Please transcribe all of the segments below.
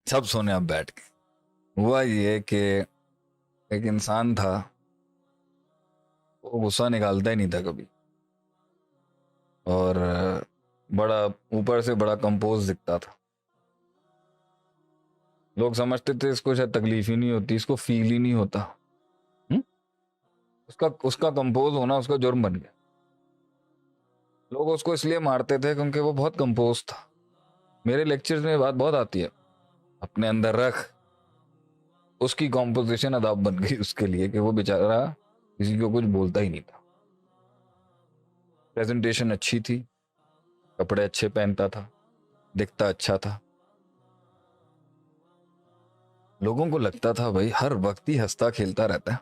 सब सोने अब बैठ के। हुआ ये कि एक इंसान था, वो गुस्सा निकालता ही नहीं था कभी, और बड़ा ऊपर से बड़ा कंपोज दिखता था। लोग समझते थे इसको शायद तकलीफ ही नहीं होती, इसको फील ही नहीं होता। हुँ? उसका उसका कंपोज होना उसका जुर्म बन गया। लोग उसको इसलिए मारते थे क्योंकि वो बहुत कंपोज था। मेरे लेक्चर्स में बात बहुत आती है, अपने अंदर रख। उसकी कॉम्पोजिशन अदाब बन गई उसके लिए कि वो बेचारा किसी को कुछ बोलता ही नहीं था। प्रेजेंटेशन अच्छी थी, कपड़े अच्छे पहनता था, दिखता अच्छा था। लोगों को लगता था भाई हर वक्त ही हंसता खेलता रहता है,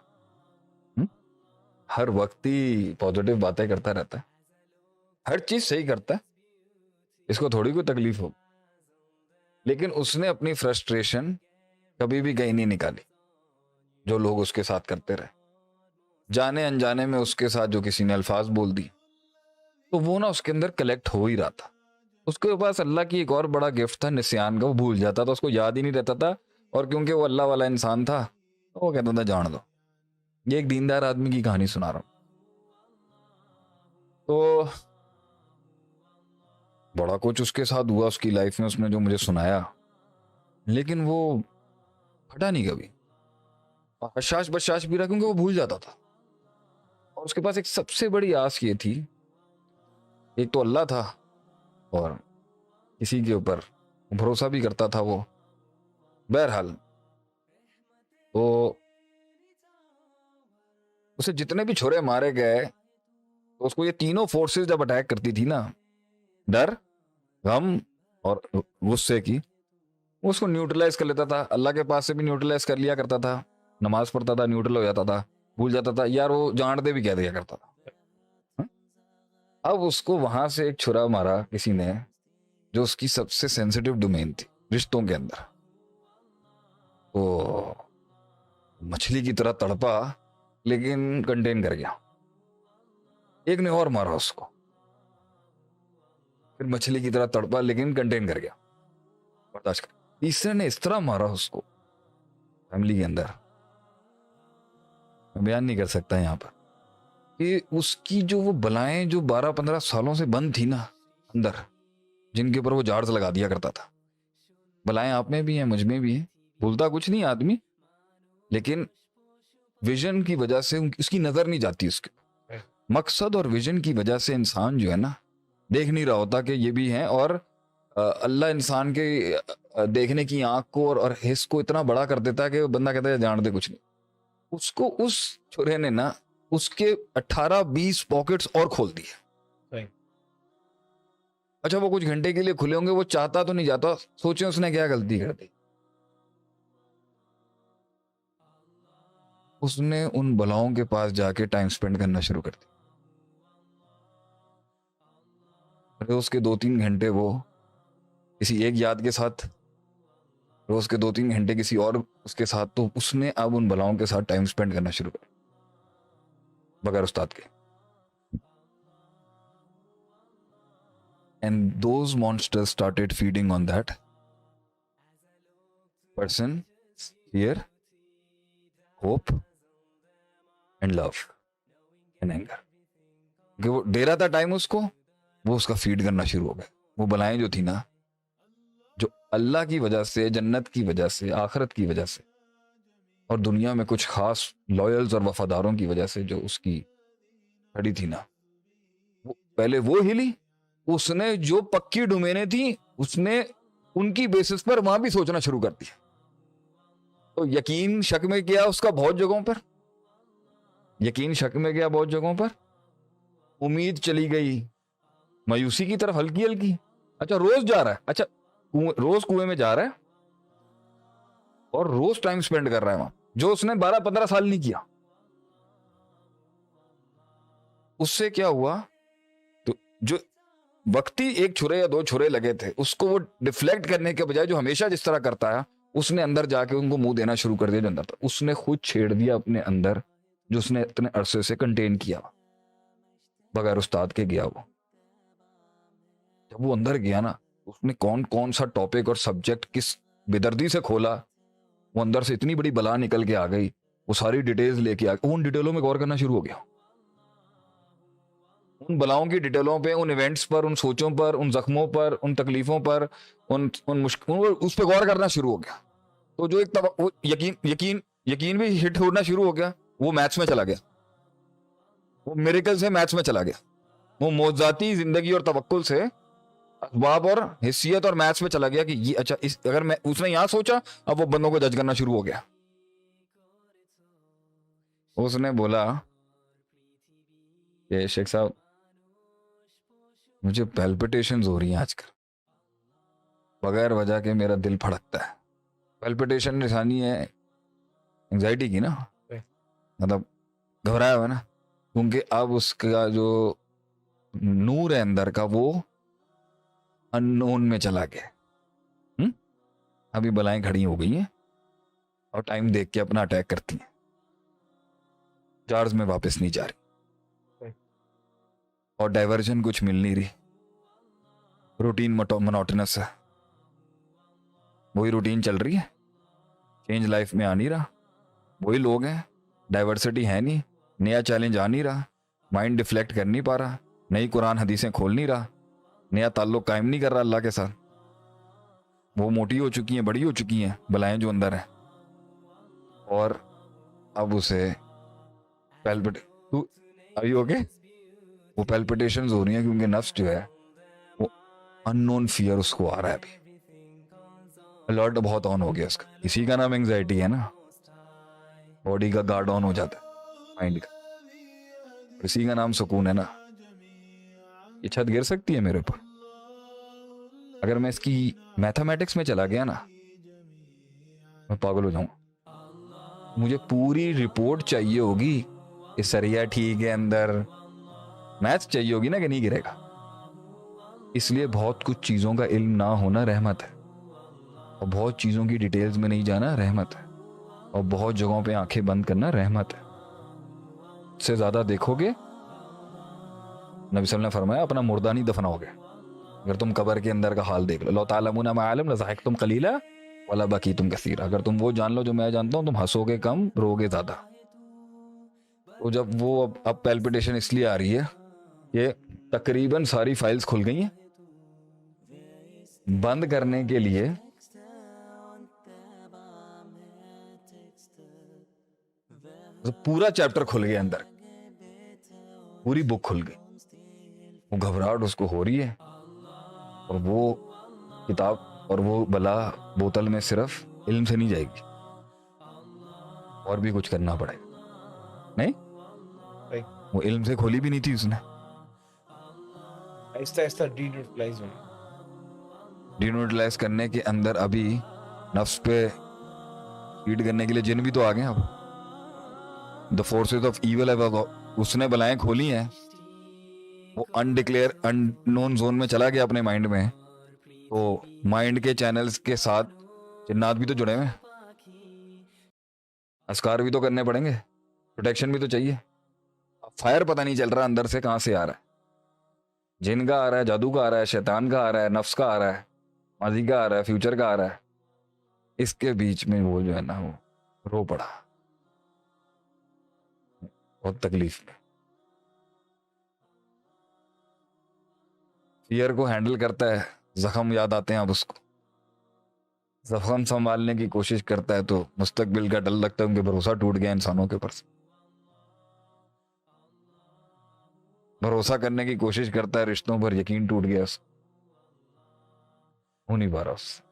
हर वक्त ही पॉजिटिव बातें करता रहता है, हर चीज सही करता है, इसको थोड़ी कोई तकलीफ हो। लेकिन उसने अपनी फ्रस्ट्रेशन कभी भी कहीं नहीं निकाली। जो लोग उसके साथ करते रहे, जाने अनजाने में उसके साथ जो किसी ने अल्फाज बोल दी, तो वो ना उसके अंदर कलेक्ट हो ही रहा था। उसके पास अल्लाह की एक और बड़ा गिफ्ट था, निस्यान का। वो भूल जाता था, उसको याद ही नहीं रहता था। और क्योंकि वो अल्लाह वाला इंसान था, तो वो कहता था जान दो। ये एक दीनदार आदमी की कहानी सुना रहा हूं। तो बड़ा कुछ उसके साथ हुआ उसकी लाइफ में, उसने जो मुझे सुनाया, लेकिन वो फटा नहीं कभी। और हशाश बशाश भी रहा क्योंकि वो भूल जाता था। और उसके पास एक सबसे बड़ी आस ये थी, एक तो अल्लाह था और किसी के ऊपर भरोसा भी करता था वो। बहरहाल, तो उसे जितने भी छुरे मारे गए, तो उसको ये तीनों फोर्सेस जब अटैक करती थी ना, डर, गम और गुस्से की, वो उसको न्यूट्रलाइज कर लेता था। अल्लाह के पास से भी न्यूट्रलाइज कर लिया करता था। नमाज पढ़ता था, न्यूट्रल हो जाता था, भूल जाता था यार, वो जान दे भी कह दिया करता था। हाँ? अब उसको वहां से एक छुरा मारा किसी ने, जो उसकी सबसे सेंसिटिव डोमेन थी रिश्तों के अंदर। तो मछली की तरह तड़पा, लेकिन कंटेन कर गया। एक ने और मारा उसको, फिर मछली की तरह तड़पा लेकिन कंटेन कर गया, बर्दाश्त कर। तीसरे ने इस तरह मारा उसको फैमिली के अंदर, मैं बयान नहीं कर सकता यहाँ पर, कि उसकी जो वो बलाएं जो 12-15 सालों से बंद थी ना अंदर, जिनके ऊपर वो जार्स लगा दिया करता था। बलाएं आप में भी हैं, मुझ में भी हैं, भूलता कुछ नहीं आदमी, लेकिन विजन की वजह से उसकी नजर नहीं जाती उसके मकसद, और विजन की वजह से इंसान जो है ना देख नहीं रहा होता कि ये भी है। और अल्लाह इंसान के देखने की आंख को और हिस्स को इतना बड़ा कर देता है कि बंदा कहता है जान दे कुछ नहीं। उसको उस छुरे ने ना उसके 18-20 पॉकेट्स और खोल दिए। अच्छा, वो कुछ घंटे के लिए खुले होंगे, वो चाहता तो नहीं जाता। सोचे उसने क्या गलती कर दी। उसने उन बलाओं के पास जाके टाइम स्पेंड करना शुरू कर दिया। रोज के 2-3 घंटे वो किसी एक याद के साथ, रोज के 2-3 घंटे किसी और उसके साथ, तो उसने अब उन बलाओं के साथ टाइम स्पेंड करना शुरू कर बगैर उस्ताद के। And those monsters started feeding on that person, fear, hope and love and anger. कि वो दे रहा था टाइम उसको, वो उसका फीड करना शुरू हो गया। वो बलाएं जो थी ना, जो अल्लाह की वजह से, जन्नत की वजह से, आखिरत की वजह से और दुनिया में कुछ खास लॉयल्स और वफादारों की वजह से जो उसकी खड़ी थी ना, वो पहले वो हिली। उसने जो पक्की डोमेने थी, उसने उनकी बेसिस पर वहां भी सोचना शुरू कर दिया। तो यकीन शक में किया उसका बहुत जगहों पर, यकीन शक में गया बहुत जगहों पर, उम्मीद चली गई मायूसी की तरफ हल्की हल्की। अच्छा, रोज जा रहा है, अच्छा रोज कुएं में जा रहा है और रोज टाइम स्पेंड कर रहा है वहां, जो उसने 12-15 साल नहीं किया। उससे क्या हुआ, तो जो वक्ती एक छुरे या 2 छुरे लगे थे, उसको वो डिफ्लेक्ट करने के बजाय जो हमेशा जिस तरह करता है, उसने अंदर जाके उनको मुंह देना शुरू कर दिया। जो अंदर था उसने खुद छेड़ दिया अपने अंदर, जो उसने इतने अरसे से कंटेन किया बगैर उस्ताद के गया। वो जब वो अंदर गया ना, उसने कौन कौन सा टॉपिक और सब्जेक्ट किस बेदर्दी से खोला, वो अंदर से इतनी बड़ी बला निकल के आ गई, वो सारी डिटेल्स लेके आ गई, उन डिटेलों में गौर करना शुरू हो गया, उन बलाओं की डिटेलों पे, उन इवेंट्स पर, उन सोचों पर, उन जख्मों पर, उन तकलीफों पर, उन मुश्किलों, उस पर गौर करना शुरू हो गया। तो जो एक वो यकीन भी हिट होना शुरू हो गया, वो मैथ्स में चला गया, वो मिरेकल से मैथ्स में चला गया, वो मौजाती जिंदगी और तवक्कुल से असबाब और हिस्सियत और मैथ्स में चला गया कि ये अच्छा, इस अगर मैं उसने यहां सोचा, अब वो बंदों को जज करना शुरू हो गया। उसने बोला कि शेख साहब मुझे पैल्पिटेशंस हो रही हैं आजकल, बगैर वजह के मेरा दिल फड़कता है। पैल्पिटेशन निशानी है एंजाइटी की ना, मतलब घबराया हुआ ना, क्योंकि अब उसका जो नूर है अंदर का वो अननोन में चला गया। अभी बलाएं खड़ी हो गई हैं और टाइम देख के अपना अटैक करती हैं, चार्ज में वापस नहीं जा रही और डाइवर्जन कुछ मिल नहीं रही, रूटीन मोनोटोनस है, वही रूटीन चल रही है, चेंज लाइफ में आ नहीं रहा, वही लोग हैं, डाइवर्सिटी है नहीं, नया चैलेंज आ नहीं रहा, माइंड डिफ्लेक्ट कर नहीं पा रहा, नई कुरान हदीसें खोल नहीं रहा, नया ताल्लुक कायम नहीं कर रहा अल्लाह के साथ, वो मोटी हो चुकी हैं, बड़ी हो चुकी हैं बलाएं जो अंदर हैं, और अब उसे आर यू ओके, वो पैल्पिटेशंस हो रही हैं क्योंकि नफ्स जो है वो अननोन फियर उसको आ रहा है, अभी अलर्ट बहुत ऑन हो गया उसका, इसी का नाम एंजाइटी है ना, बॉडी का गार्ड ऑन हो जाता है माइंड का, इसी का नाम सुकून है ना। ये छत गिर सकती है मेरे ऊपर, अगर मैं इसकी मैथमेटिक्स में चला गया ना, मैं पागल हो जाऊंगा, मुझे पूरी रिपोर्ट चाहिए होगी कि सरिया ठीक है अंदर, मैथ्स चाहिए होगी ना कि नहीं गिरेगा। इसलिए बहुत कुछ चीज़ों का इल्म ना होना रहमत है, और बहुत चीज़ों की डिटेल्स में नहीं जाना रहमत है, और बहुत जगहों पे आंखें बंद करना रहमत है। से ज़्यादा देखोगे, नबी सल्लल्लाहु अलैहि वसल्लम ने फरमाया, अपना मुर्दा नहीं दफनाओगे। अगर तुम कब्र के अंदर का हाल देख लो, लौ तालमूना मा आलम लज़हकतुम कलीला वला बकीतुम कसीरा, अगर तुम वो जान लो जो मैं जानता हूँ, तुम हंसोगे कम, रोगे ज़्यादा। तो जब वो अब पैल्पिटेशन इसलिए आ रही है, ये तकरीबन सारी फाइल्स खुल गई हैं, बंद करने के लिए तो पूरा चैप्टर खुल गया अंदर, पूरी बुक खुल गई, वो घबराहट उसको हो रही है, और वो किताब और वो बला बोतल में सिर्फ इल्म से नहीं जाएगी, और भी कुछ करना पड़ेगा। नहीं, वो इल्म से खोली भी नहीं थी उसने, आहिस्ता डिनोटलाइज करने के अंदर अभी नफ्स पे फीड करने के लिए जिन भी तो आ गए। अब द फोर्सेस ऑफ इविल है, उसने बलाएं खोली हैं, वो अनडिक्लेयर अननोन जोन में चला गया अपने माइंड में, तो माइंड के चैनल्स के साथ जिन्नात भी तो जुड़े हुए, अस्कार भी तो करने पड़ेंगे, प्रोटेक्शन भी तो चाहिए। फायर पता नहीं चल रहा अंदर से कहां से आ रहा है, जिन का आ रहा है, जादू का आ रहा है, शैतान का आ रहा है, नफ्स का आ रहा है, माजी का आ रहा है, फ्यूचर का आ रहा है। इसके बीच में वो जो है ना, वो रो पड़ा बहुत तकलीफ में। फियर को हैंडल करता है, जख्म याद आते हैं अब उसको, जख्म संभालने की कोशिश करता है तो मुस्तकबिल का डर लगता है, उनके भरोसा टूट गया इंसानों के ऊपर से, भरोसा करने की कोशिश करता है रिश्तों पर, यकीन टूट गया, हो नहीं पा रहा उससे।